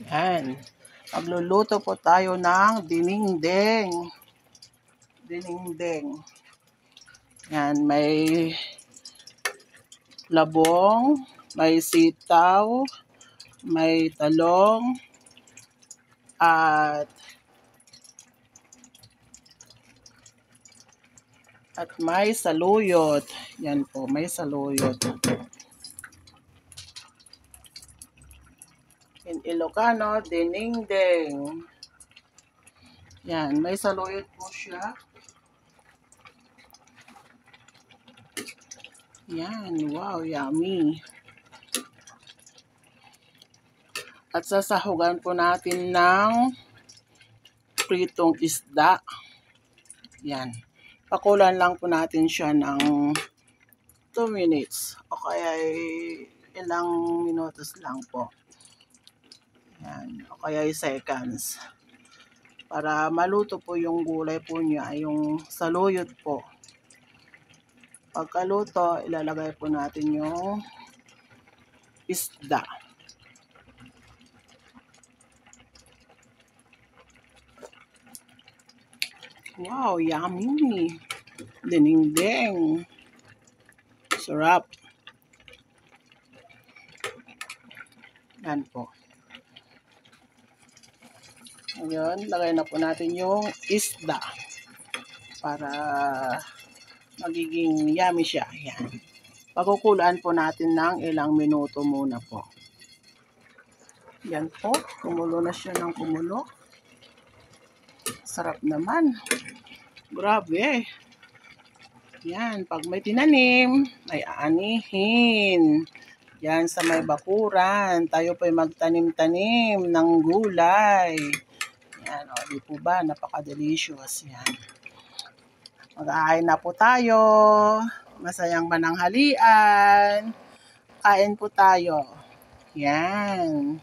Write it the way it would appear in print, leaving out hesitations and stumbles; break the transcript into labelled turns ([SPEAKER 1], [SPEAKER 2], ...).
[SPEAKER 1] Yan. Magluluto po tayo ng dinengdeng. Dinengdeng. Yan, may labong, may sitaw, may talong, at may saluyot. Yan po, may saluyot. In Ilocano, dinengdeng. Yan, may saluyot po siya. Yan, wow, yummy. At sasahugan po natin ng pritong isda. Yan. Pakulan lang po natin siya ng 2 minutes. O kaya ilang minutos lang po. Yan. O kaya seconds. Para maluto po yung gulay po niya, yung saluyot po. Pagkaluto, ilalagay po natin yung isda. Wow, yummy! Dinengdeng. Sarap. Yan po. Ngayon, lagay na po natin yung isda para magiging yummy siya. Yan. Pagkukulaan po natin ng ilang minuto muna po. Yan po. Kumulo na siya ng kumulo. Sarap naman. Grabe. Yan. Pag may tinanim, may aanihin. Yan sa may bakuran. Tayo po'y magtanim-tanim ng gulay. Yan. O, di po ba? Napaka-delicious. Yan. Mag-aain na po tayo. Masayang mananghalian. Kain po tayo. Yan.